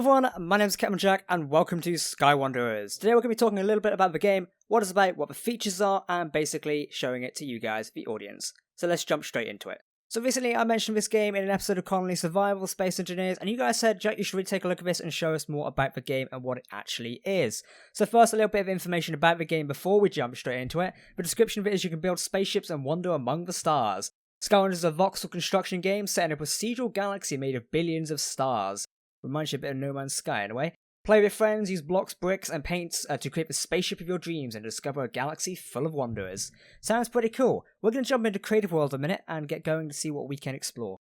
everyone, my name is Captain Jack and welcome to Skywanderers. Today we're going to be talking a little bit about the game, what it's about, what the features are, and basically showing it to you guys, the audience. So let's jump straight into it. So recently I mentioned this game in an episode of Colony Survival Space Engineers, and you guys said, Jack, you should really take a look at this and show us more about the game and what it actually is. So first, a little bit of information about the game before we jump straight into it. The description of it is you can build spaceships and wander among the stars. Skylanders is a voxel construction game set in a procedural galaxy made of billions of stars. Reminds you a bit of No Man's Sky in a way. Play with friends, use blocks, bricks, and paints to create the spaceship of your dreams and discover a galaxy full of wanderers. Sounds pretty cool. We're going to jump into Creative World in a minute and get going to see what we can explore.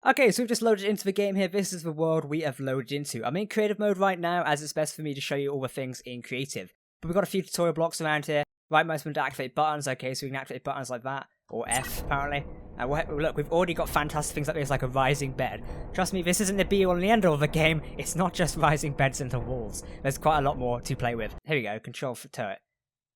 Okay, so we've just loaded into the game here. This is the world we have loaded into. I'm in creative mode right now as it's best for me to show you all the things in creative. But we've got a few tutorial blocks around here. Right mouse button to activate buttons. Okay, so we can activate buttons like that. Or F, apparently. Look, we've already got fantastic things like this, like a rising bed. Trust me, this isn't the be-all and the end-all of the game. It's not just rising beds into walls. There's quite a lot more to play with. Here we go, control for turret.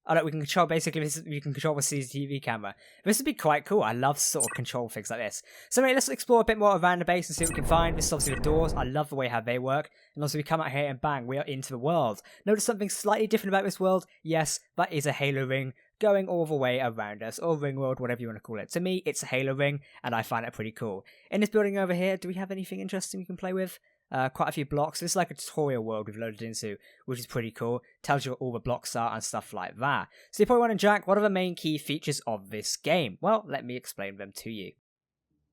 Oh, look, we can control, basically, you can control the CCTV camera. This would be quite cool. I love sort of control things like this. So anyway, let's explore a bit more around the base and see what we can find. This is obviously the doors. I love the way how they work. And also we come out here and bang, we are into the world. Notice something slightly different about this world? Yes, that is a halo ring going all the way around us, or ring world, whatever you want to call it. To me, it's a halo ring, and I find it pretty cool. In this building over here, do we have anything interesting we can play with? Quite a few blocks. This is like a tutorial world we've loaded into, which is pretty cool. Tells you what all the blocks are and stuff like that. So you're probably wondering, Jack, what are the main key features of this game? Well, let me explain them to you.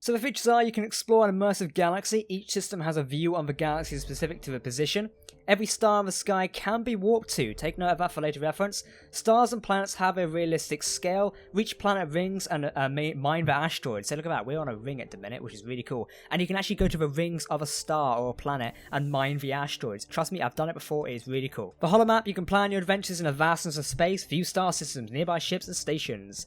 So the features are, you can explore an immersive galaxy. Each system has a view on the galaxy specific to the position. Every star in the sky can be warped to. Take note of that for later reference. Stars and planets have a realistic scale. Reach planet rings and mine the asteroids. So look at that, we're on a ring at the minute, which is really cool. And you can actually go to the rings of a star or a planet and mine the asteroids. Trust me, I've done it before, it is really cool. The holomap, you can plan your adventures in a vastness of space, view star systems, nearby ships and stations.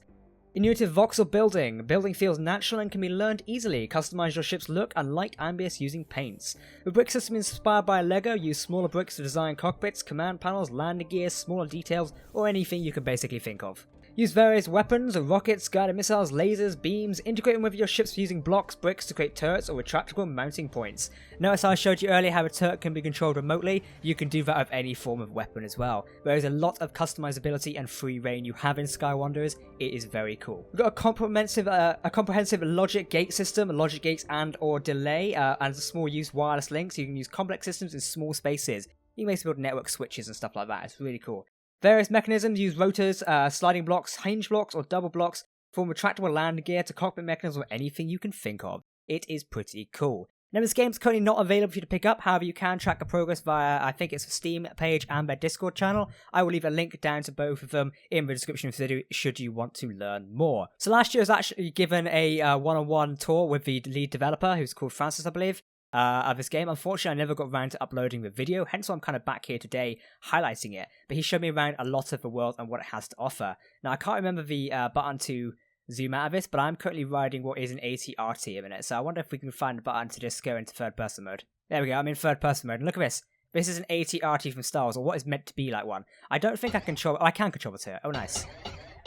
Intuitive voxel building. Building feels natural and can be learned easily. Customize your ship's look and light ambience using paints. The brick system is inspired by Lego. Use smaller bricks to design cockpits, command panels, landing gear, smaller details, or anything you can basically think of. Use various weapons, rockets, guided missiles, lasers, beams, integrate them with your ships using blocks, bricks to create turrets or retractable mounting points. Notice how I showed you earlier how a turret can be controlled remotely. You can do that with any form of weapon as well. There is a lot of customizability and free reign you have in Skywanderers. It is very cool. We've got a comprehensive logic gate system, logic gates and or delay, and a small use wireless links. You can use complex systems in small spaces. You can basically build network switches and stuff like that. It's really cool. Various mechanisms use rotors, sliding blocks, hinge blocks, or double blocks, form retractable landing gear to cockpit mechanisms or anything you can think of. It is pretty cool. Now, this game's currently not available for you to pick up, however you can track the progress via, I think it's the Steam page and their Discord channel. I will leave a link down to both of them in the description of the video should you want to learn more. So last year I was actually given a one-on-one tour with the lead developer, who's called Francis, I believe, of this game. Unfortunately, I never got around to uploading the video, hence why I'm kind of back here today highlighting it. But he showed me around a lot of the world and what it has to offer. Now, I can't remember the button to zoom out of this, but I'm currently riding what is an ATRT a minute, so I wonder if we can find a button to just go into third person mode. There we go, I'm in third person mode, and look at this. This is an ATRT from Star Wars, or what is meant to be like one. I don't think I can control... Oh, I can control the turret. Oh, nice.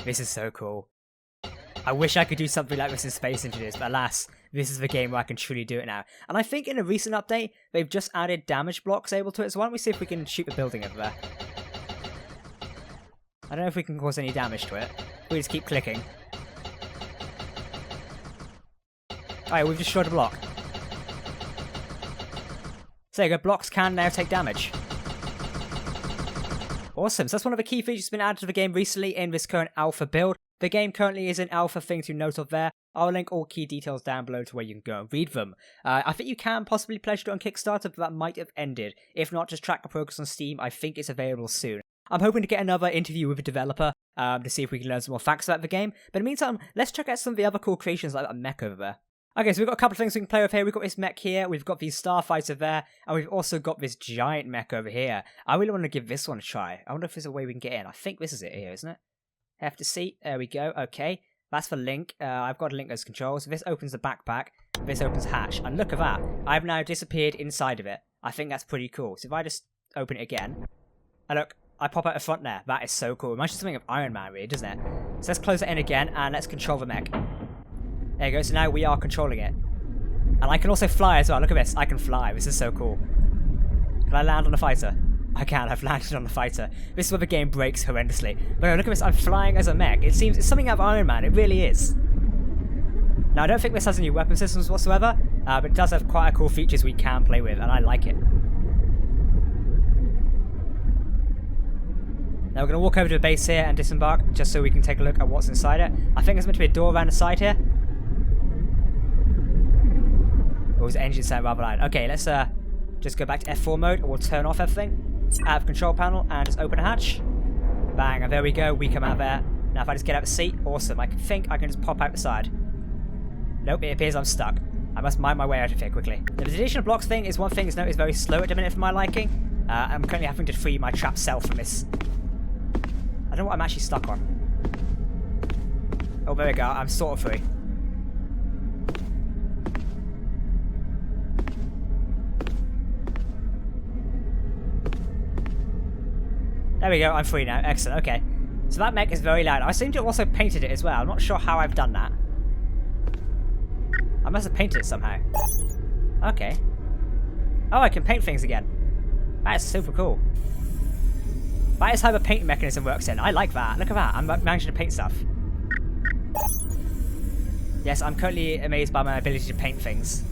This is so cool. I wish I could do something like this in Space Engineers, but alas, this is the game where I can truly do it now. And I think in a recent update, they've just added damage blocks able to it, so why don't we see if we can shoot the building over there. I don't know if we can cause any damage to it. We just keep clicking. Alright, we've destroyed a block. So there you go, blocks can now take damage. Awesome, so that's one of the key features that's been added to the game recently in this current alpha build. The game currently is an alpha thing to note of there. I'll link all key details down below to where you can go and read them. I think you can possibly pledge it on Kickstarter, but that might have ended. If not, just track the progress on Steam. I think it's available soon. I'm hoping to get another interview with the developer to see if we can learn some more facts about the game. But in the meantime, let's check out some of the other cool creations like that Mech over there. Okay, so we've got a couple of things we can play with here. We've got this mech here, we've got the starfighter there, and we've also got this giant mech over here. I really want to give this one a try. I wonder if there's a way we can get in. I think this is it here, isn't it? Have to see. There we go. Okay, that's for link. I've got to link those controls. This opens the backpack. This opens hatch. And look at that. I've now disappeared inside of it. I think that's pretty cool. So if I just open it again, and look, I pop out the front there. That is so cool. It reminds me of something of Iron Man, really, doesn't it? So let's close it in again, and let's control the mech. There you go. So now we are controlling it. And I can also fly as well. Look at this. I can fly. This is so cool. Can I land on a fighter? I can, I've landed on the fighter. This is where the game breaks horrendously. But no, look at this, I'm flying as a mech. It seems it's something out of Iron Man, it really is. Now I don't think this has any weapon systems whatsoever, but it does have quite a cool features we can play with, and I like it. Now we're going to walk over to the base here and disembark, just so we can take a look at what's inside it. I think there's meant to be a door around the side here. Or was the engine sound rather loud? Okay, let's just go back to F4 mode, and we'll turn off everything. Out of control panel, and just open a hatch. Bang, and there we go, we come out there. Now if I just get out the seat, awesome. I think I can just pop out the side. Nope, it appears I'm stuck. I must mine my way out of here quickly. The additional blocks thing is one thing that's noticed very slow at the minute for my liking. I'm currently having to free my trapped self from this. I don't know what I'm actually stuck on. Oh, there we go, I'm sort of free. There we go, I'm free now. Excellent, okay. So that mech is very loud. I seem to have also painted it as well. I'm not sure how I've done that. I must have painted it somehow. Okay. Oh, I can paint things again. That is super cool. That is how the painting mechanism works in. I like that. Look at that. I'm managing to paint stuff. Yes, I'm currently amazed by my ability to paint things.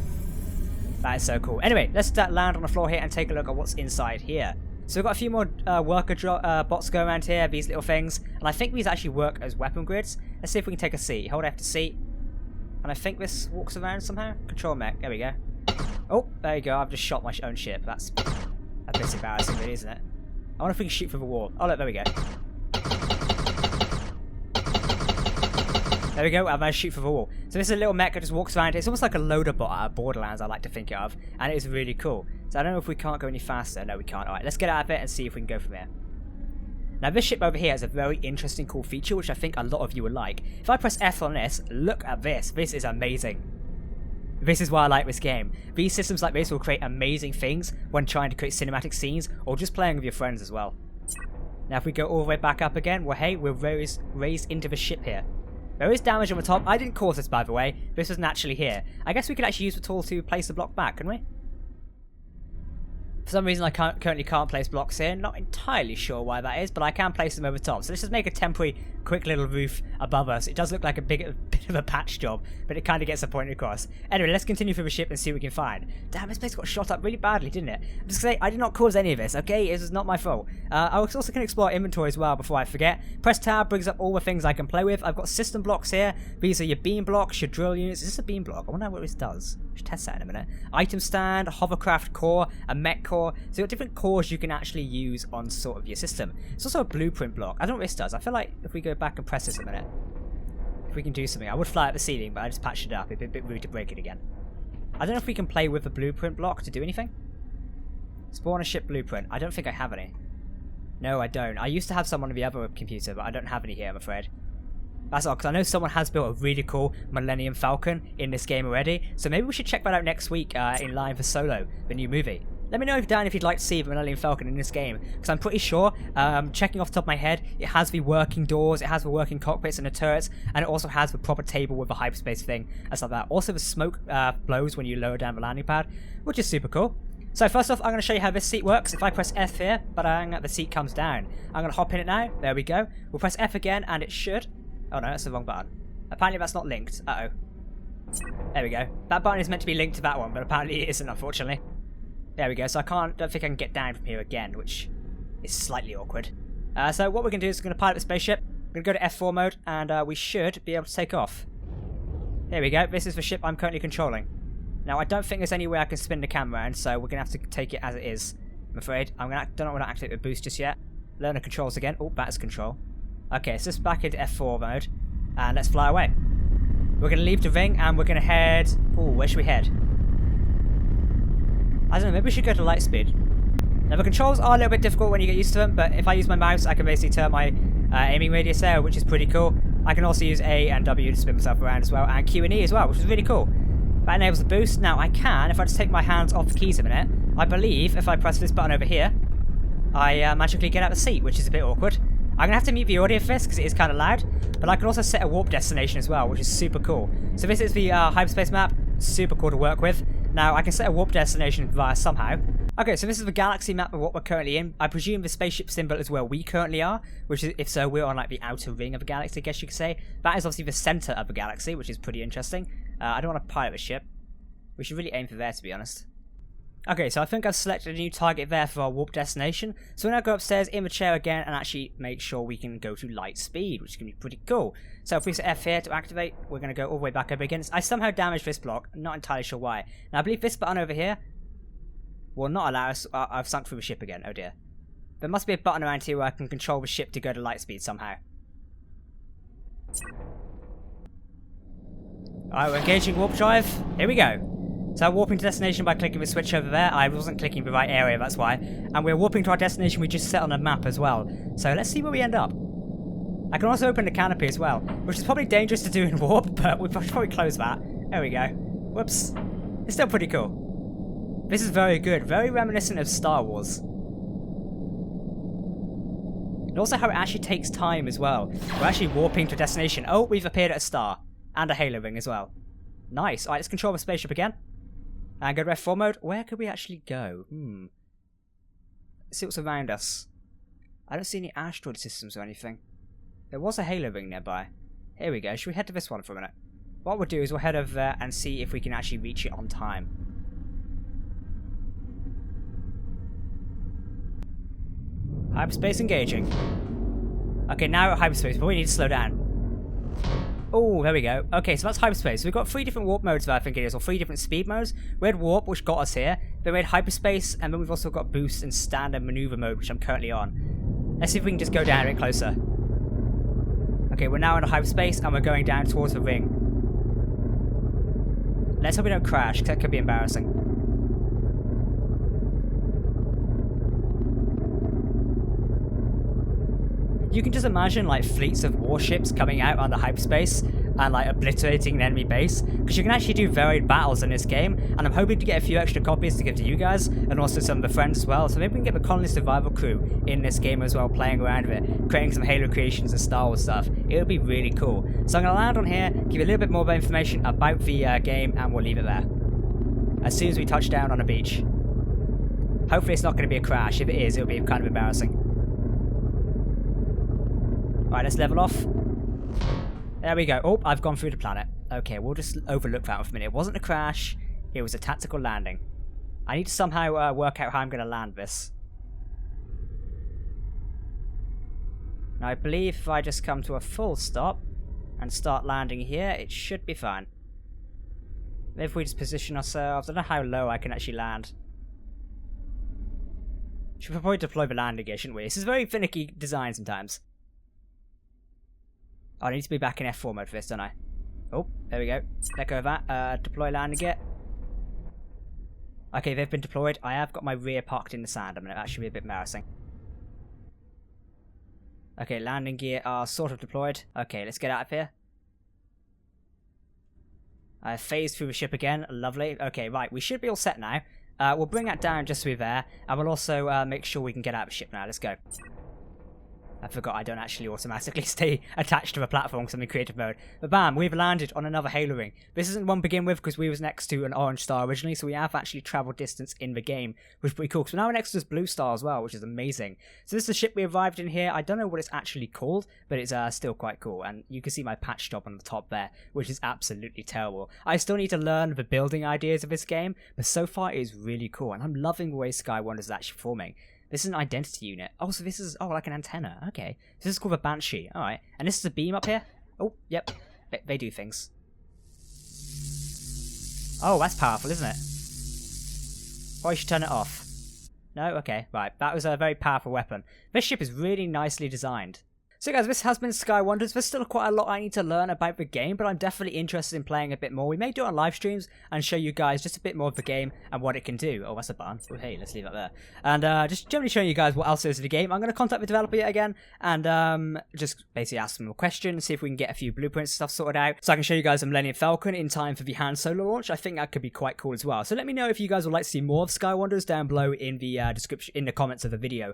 That is so cool. Anyway, let's land on the floor here and take a look at what's inside here. So we've got a few more worker bots going around here, these little things. And I think these actually work as weapon grids. Let's see if we can take a seat. Hold F to seat. And I think this walks around somehow. Control mech. There we go. Oh, there you go. I've just shot my own ship. That's a bit embarrassing, really, isn't it? I wonder if we can shoot through the wall. Oh, look, there we go. There we go, I've managed to shoot through the wall. So this is a little mech that just walks around. It's almost like a loader bot out of Borderlands, I like to think of. And it is really cool. So I don't know if we can't go any faster. No, we can't. Alright, let's get out of it and see if we can go from here. Now this ship over here has a very interesting, cool feature, which I think a lot of you will like. If I press F on this, look at this. This is amazing. This is why I like this game. These systems like this will create amazing things when trying to create cinematic scenes, or just playing with your friends as well. Now if we go all the way back up again, well hey, we're raised into the ship here. There is damage on the top. I didn't cause this, by the way. This was naturally here. I guess we could actually use the tool to place the block back, can we? For some reason I currently can't place blocks here. Not entirely sure why that is, but I can place them over top. So let's just make a temporary, quick little roof above us. It does look like a bit of a patch job, but it kind of gets the point across. Anyway, let's continue through the ship and see what we can find. Damn, this place got shot up really badly, didn't it? I'm just gonna say, I did not cause any of this, okay? It was not my fault. I also can explore inventory as well before I forget. Press tab brings up all the things I can play with. I've got system blocks here. These are your beam blocks, your drill units. Is this a beam block? I wonder what this does. I should test that in a minute. Item stand, hovercraft core, a mech core. So you've got different cores you can actually use on sort of your system. It's also a blueprint block. I don't know what this does. I feel like if we go back and press this a minute, if we can do something. I would fly at the ceiling, but I just patched it up. It'd be a bit rude to break it again. I don't know if we can play with the blueprint block to do anything. Spawn a ship blueprint. I don't think I have any. No, I don't. I used to have some on the other computer, but I don't have any here, I'm afraid. That's all, because I know someone has built a really cool Millennium Falcon in this game already, so maybe we should check that out next week in line for Solo, the new movie. Let me know down if you'd like to see the Millennium Falcon in this game, because I'm pretty sure, checking off the top of my head, it has the working doors, it has the working cockpits and the turrets, and it also has the proper table with the hyperspace thing, and stuff like that. Also the smoke blows when you lower down the landing pad, which is super cool. So first off, I'm going to show you how this seat works. If I press F here, the seat comes down. I'm going to hop in it now. There we go. We'll press F again, and it should... Oh no, that's the wrong button. Apparently that's not linked. Uh-oh. There we go. That button is meant to be linked to that one, but apparently it isn't, unfortunately. There we go. So don't think I can get down from here again, which is slightly awkward. So what we're going to do is we're going to pilot the spaceship. We're going to go to F4 mode, and we should be able to take off. There we go. This is the ship I'm currently controlling. Now, I don't think there's any way I can spin the camera around, so we're going to have to take it as it is, I'm afraid. Don't want to activate the boost just yet. Learn the controls again. Oh, that's control. Okay, so let's back into F4 mode, and let's fly away. We're going to leave the ring, and we're going to head... Ooh, where should we head? I don't know, maybe we should go to light speed. Now, the controls are a little bit difficult when you get used to them, but if I use my mouse, I can basically turn my aiming radius there, which is pretty cool. I can also use A and W to spin myself around as well, and Q and E as well, which is really cool. That enables the boost. Now, I can, if I just take my hands off the keys a minute, I believe if I press this button over here, I magically get out of the seat, which is a bit awkward. I'm going to have to mute the audio for this because it is kind of loud, but I can also set a warp destination as well, which is super cool. So this is the hyperspace map, super cool to work with. Now, I can set a warp destination via somehow. Okay, so this is the galaxy map of what we're currently in. I presume the spaceship symbol is where we currently are, which is, if so, we're on like the outer ring of the galaxy, I guess you could say. That is obviously the center of the galaxy, which is pretty interesting. I don't want to pilot the ship. We should really aim for there, to be honest. Okay, so I think I've selected a new target there for our warp destination. So we're going to go upstairs in the chair again and actually make sure we can go to light speed, which is going to be pretty cool. So if we set F here to activate, we're going to go all the way back over again. I somehow damaged this block, I'm not entirely sure why. Now I believe this button over here will not allow us. I've sunk through the ship again, oh dear. There must be a button around here where I can control the ship to go to light speed somehow. Alright, we're engaging warp drive. Here we go. So warping to destination by clicking the switch over there. I wasn't clicking the right area, that's why. And we're warping to our destination we just set on a map as well. So let's see where we end up. I can also open the canopy as well, which is probably dangerous to do in warp, but we should probably close that. There we go. Whoops. It's still pretty cool. This is very good. Very reminiscent of Star Wars. And also how it actually takes time as well. We're actually warping to a destination. Oh, we've appeared at a star. And a halo ring as well. Nice. Alright, let's control the spaceship again. And go to F4 mode. Where could we actually go? Let's see what's around us. I don't see any asteroid systems or anything. There was a halo ring nearby. Here we go. Should we head to this one for a minute? What we'll do is we'll head over there and see if we can actually reach it on time. Hyperspace engaging. Okay, now we're at hyperspace, but we need to slow down. Oh, there we go. Okay, so that's hyperspace. So we've got 3 different warp modes there, I think it is, or 3 different speed modes. We had warp, which got us here. Then we had hyperspace, and then we've also got boost and standard maneuver mode, which I'm currently on. Let's see if we can just go down a bit closer. Okay, we're now in a hyperspace, and we're going down towards the ring. Let's hope we don't crash, because that could be embarrassing. You can just imagine like fleets of warships coming out on the hyperspace and like obliterating an enemy base, because you can actually do varied battles in this game, and I'm hoping to get a few extra copies to give to you guys and also some of the friends as well, so maybe we can get the colony survival crew in this game as well, playing around with it, creating some Halo creations and Star Wars stuff. It would be really cool. So I'm going to land on here, give you a little bit more information about the game, and we'll leave it there as soon as we touch down on a beach. Hopefully it's not going to be a crash. If it is, it'll be kind of embarrassing. Right, let's level off. There we go. Oh, I've gone through the planet. Okay, we'll just overlook that one for a minute. It wasn't a crash. It was a tactical landing. I need to somehow work out how I'm going to land this. Now, I believe if I just come to a full stop and start landing here, it should be fine. If we just position ourselves, I don't know how low I can actually land. Should probably deploy the landing gear, shouldn't we? This is very finicky design sometimes. Oh, I need to be back in F4 mode for this, don't I? Oh, there we go. Let go of that. Deploy landing gear. Okay, they've been deployed. I have got my rear parked in the sand. I mean, that should be a bit embarrassing. Okay, landing gear are sort of deployed. Okay, let's get out of here. I phased through the ship again. Lovely. Okay, right. We should be all set now. We'll bring that down just to be there. And we'll also make sure we can get out of the ship now. Let's go. I forgot I don't actually automatically stay attached to a platform because I'm in creative mode. But bam, we've landed on another Halo ring. This isn't one to begin with because we was next to an orange star originally, so we have actually travelled distance in the game, which is pretty cool. So now we're next to this blue star as well, which is amazing. So this is the ship we arrived in here. I don't know what it's actually called, but it's still quite cool. And you can see my patch job on the top there, which is absolutely terrible. I still need to learn the building ideas of this game, but so far it is really cool. And I'm loving the way Skywanderers is actually forming. This is an identity unit. Oh, so this is, like an antenna. Okay. This is called a Banshee. Alright. And this is a beam up here? Oh, yep. They do things. Oh, that's powerful, isn't it? Probably should turn it off. No? Okay. Right. That was a very powerful weapon. This ship is really nicely designed. So guys, this has been Skywanderers. There's still quite a lot I need to learn about the game, but I'm definitely interested in playing a bit more. We may do it on live streams and show you guys just a bit more of the game and what it can do. Oh, that's a button. Oh, hey, let's leave that there. And just generally showing you guys what else there is in the game. I'm going to contact the developer yet again and just basically ask them a question, see if we can get a few blueprints and stuff sorted out, so I can show you guys the Millennium Falcon in time for the Han Solo launch. I think that could be quite cool as well. So let me know if you guys would like to see more of Skywanderers down below in the description, in the comments of the video.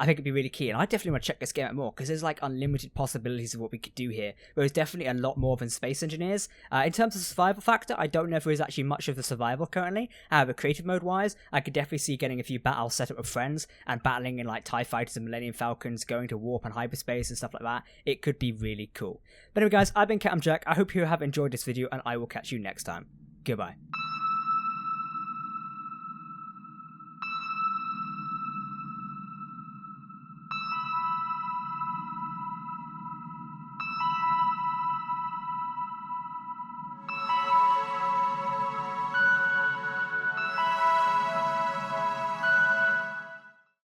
I think it'd be really key, and I definitely want to check this game out more because there's like unlimited possibilities of what we could do here. There's definitely a lot more than Space Engineers. In terms of survival factor, I don't know if there is actually much of the survival currently. However, creative mode wise, I could definitely see getting a few battles set up with friends and battling in like TIE Fighters and Millennium Falcons, going to warp and hyperspace and stuff like that. It could be really cool. But anyway guys, I've been Cat, I'm Jack. I hope you have enjoyed this video, and I will catch you next time. Goodbye.